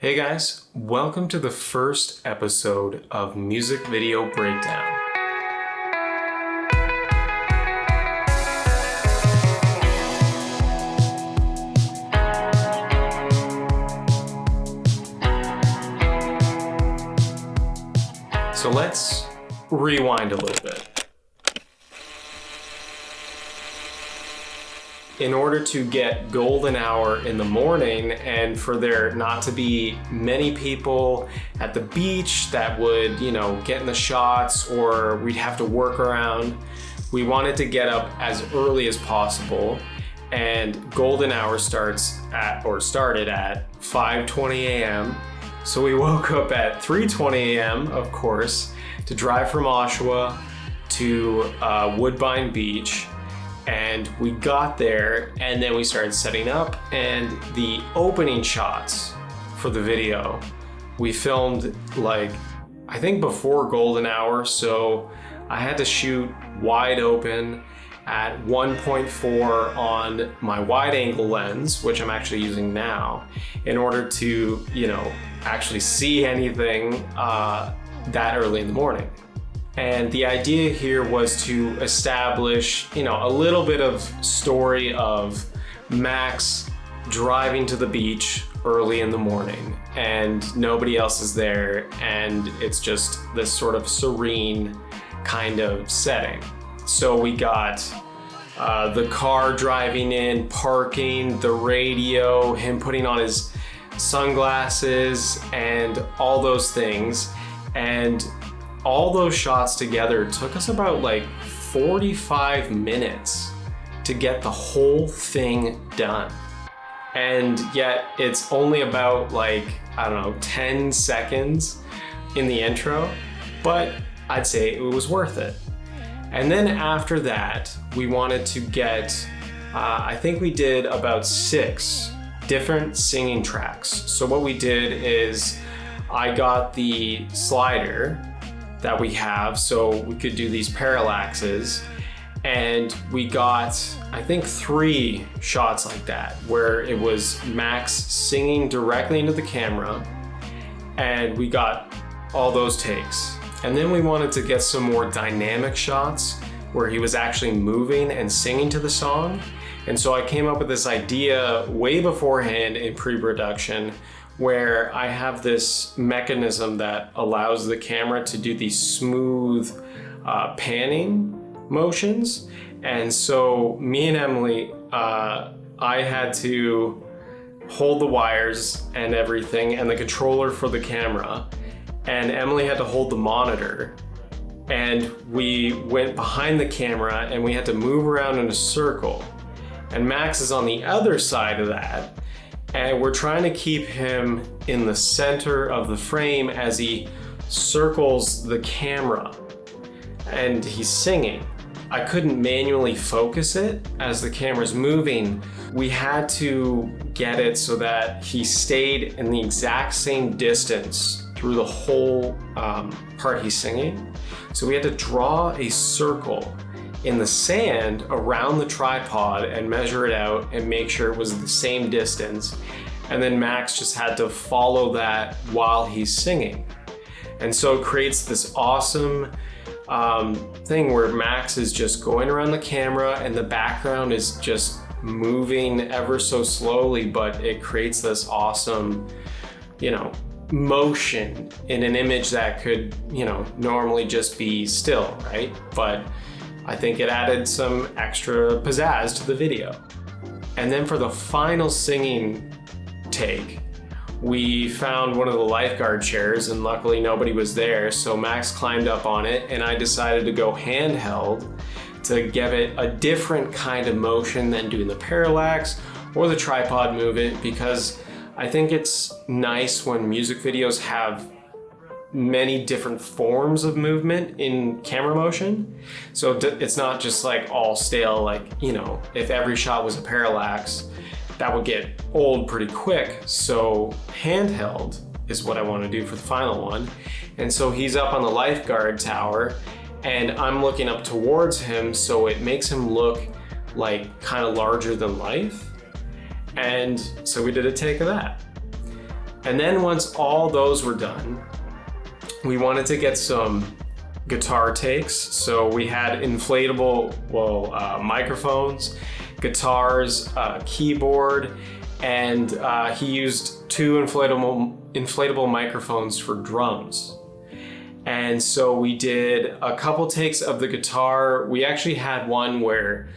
Hey guys, welcome to the first episode of Music Video Breakdown. So let's rewind a little bit. In order to get golden hour in the morning and for there not to be many people at the beach that would, get in the shots or we'd have to work around, we wanted to get up as early as possible, and golden hour started at 5:20 a.m. So we woke up at 3:20 a.m., of course, to drive from Oshawa to Woodbine Beach. And we got there and then we started setting up, and the opening shots for the video we filmed I think before golden hour, so I had to shoot wide open at 1.4 on my wide angle lens, which I'm actually using now, in order to actually see anything that early in the morning. And the idea here was to establish, a little bit of story of Max driving to the beach early in the morning and nobody else is there, and it's just this sort of serene kind of setting. So we got the car driving in, parking, the radio, him putting on his sunglasses, and all those things. And all those shots together took us about 45 minutes to get the whole thing done. And yet it's only about 10 seconds in the intro, but I'd say it was worth it. And then after that, we wanted to get, I think we did about 6 different singing tracks. So what we did is I got the slider that we have so we could do these parallaxes, and we got I think 3 shots like that where it was Max singing directly into the camera, and we got all those takes. And then we wanted to get some more dynamic shots where he was actually moving and singing to the song. And so I came up with this idea way beforehand in pre-production, where I have this mechanism that allows the camera to do these smooth panning motions. And so me and Emily, I had to hold the wires and everything and the controller for the camera, and Emily had to hold the monitor. And we went behind the camera and we had to move around in a circle. And Max is on the other side of that. And we're trying to keep him in the center of the frame as he circles the camera and he's singing. I couldn't manually focus it as the camera's moving. We had to get it so that he stayed in the exact same distance through the whole part he's singing. So we had to draw a circle in the sand around the tripod and measure it out and make sure it was the same distance. And then Max just had to follow that while he's singing. And so it creates this awesome thing where Max is just going around the camera and the background is just moving ever so slowly, but it creates this awesome, motion in an image that could, normally just be still, right? But I think it added some extra pizzazz to the video. And then for the final singing take, we found one of the lifeguard chairs, and luckily nobody was there, so Max climbed up on it, and I decided to go handheld to give it a different kind of motion than doing the parallax or the tripod movement, because I think it's nice when music videos have many different forms of movement in camera motion. So it's not just all stale, if every shot was a parallax, that would get old pretty quick. So handheld is what I want to do for the final one. And so he's up on the lifeguard tower and I'm looking up towards him, so it makes him look kind of larger than life. And so we did a take of that. And then once all those were done, we wanted to get some guitar takes. So we had inflatable microphones, guitars, keyboard, and he used two inflatable microphones for drums. And so we did a couple takes of the guitar. We actually had one where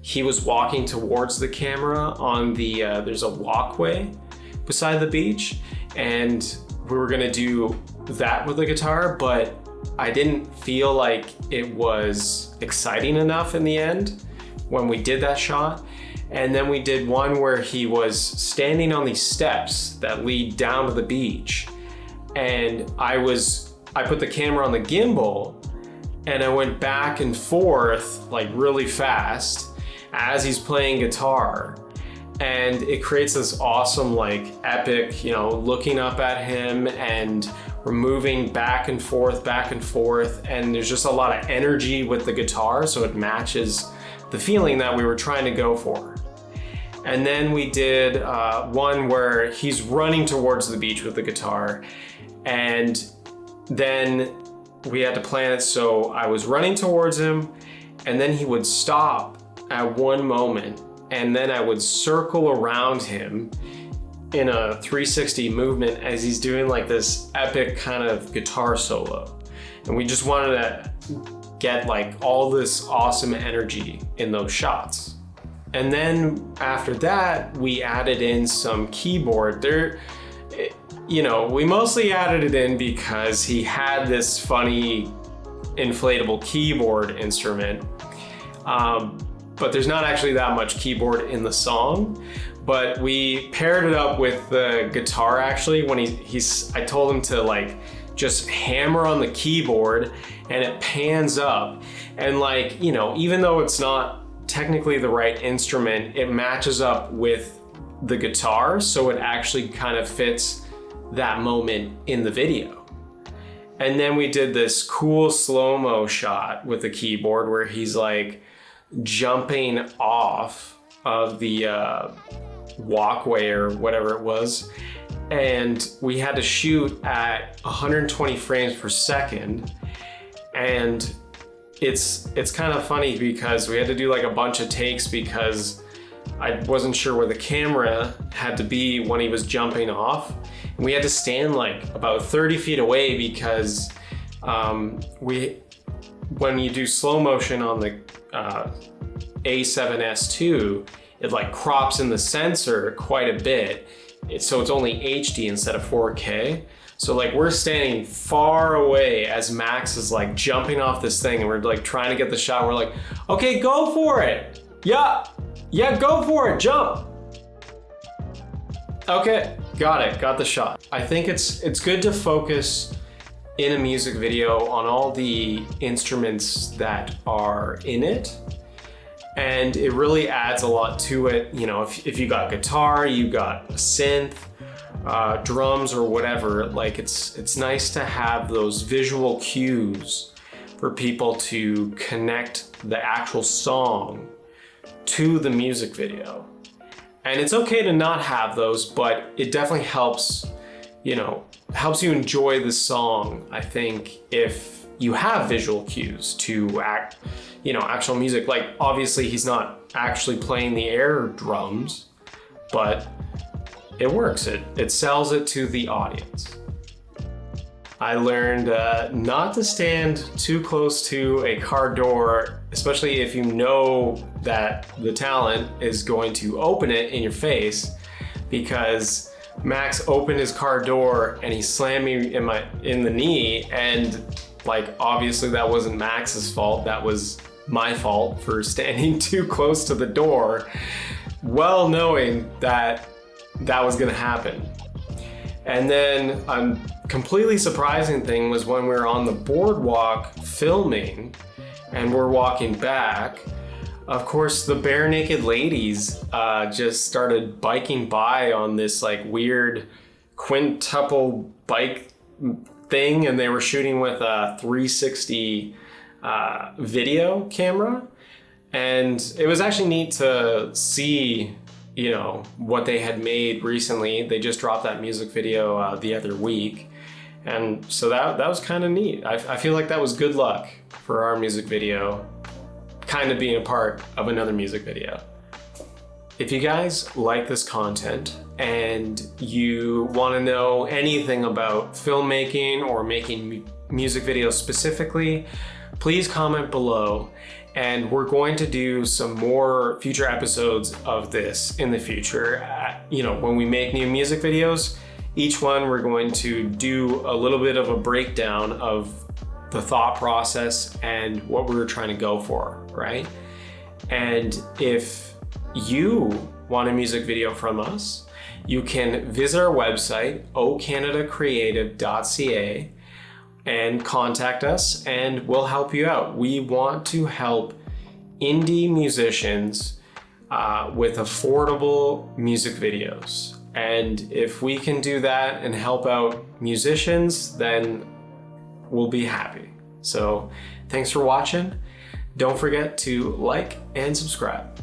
he was walking towards the camera on the, there's a walkway beside the beach, and we were gonna do that with the guitar, but I didn't feel like it was exciting enough in the end when we did that shot. And then we did one where he was standing on these steps that lead down to the beach, and I put the camera on the gimbal and I went back and forth like really fast as he's playing guitar. And it creates this awesome, like epic, looking up at him, and we're moving back and forth, and there's just a lot of energy with the guitar, so it matches the feeling that we were trying to go for. And then we did one where he's running towards the beach with the guitar, and then we had to plan it so I was running towards him, and then he would stop at one moment, and then I would circle around him in a 360 movement as he's doing like this epic kind of guitar solo. And we just wanted to get like all this awesome energy in those shots. And then after that, we added in some keyboard. We mostly added it in because he had this funny inflatable keyboard instrument. But there's not actually that much keyboard in the song. But we paired it up with the guitar actually when I told him to like just hammer on the keyboard, and it pans up. And like, even though it's not technically the right instrument, it matches up with the guitar, so it actually kind of fits that moment in the video. And then we did this cool slow-mo shot with the keyboard where he's like jumping off of the walkway or whatever it was, and we had to shoot at 120 frames per second. And it's kind of funny because we had to do like a bunch of takes because I wasn't sure where the camera had to be when he was jumping off. And we had to stand like about 30 feet away because when you do slow motion on the A7S II, it like crops in the sensor quite a bit. So it's only HD instead of 4K. So like we're standing far away as Max is like jumping off this thing, and we're like trying to get the shot. We're like, okay, go for it. Yeah, go for it, jump. Okay, got it, got the shot. I think it's good to focus in a music video on all the instruments that are in it. And it really adds a lot to it. If you got guitar, you got a synth, drums or whatever, like it's nice to have those visual cues for people to connect the actual song to the music video. And it's okay to not have those, but it definitely helps you enjoy the song, I think, if you have visual cues to actual music. Like obviously he's not actually playing the air drums, but it works. It sells it to the audience. I learned not to stand too close to a car door, especially if you know that the talent is going to open it in your face, because Max opened his car door and he slammed me in the knee, and like obviously that wasn't Max's fault, that was my fault for standing too close to the door, well knowing that was gonna happen. And then a completely surprising thing was when we were on the boardwalk filming and we're walking back, of course the bare naked ladies just started biking by on this like weird quintuple bike thing, and they were shooting with a 360 video camera. And it was actually neat to see you know, what they had made recently. They just dropped that music video the other week. And so that was kind of neat. I feel like that was good luck for our music video, kind of being a part of another music video. If you guys like this content and you want to know anything about filmmaking or making music videos specifically, please comment below, and we're going to do some more future episodes of this in the future. You know, when we make new music videos, each one we're going to do a little bit of a breakdown of the thought process and what we were trying to go for, right? And if you want a music video from us, you can visit our website, ocanadacreative.ca, and contact us and we'll help you out. We want to help indie musicians with affordable music videos. And if we can do that and help out musicians, then we'll be happy. So thanks for watching. Don't forget to like and subscribe.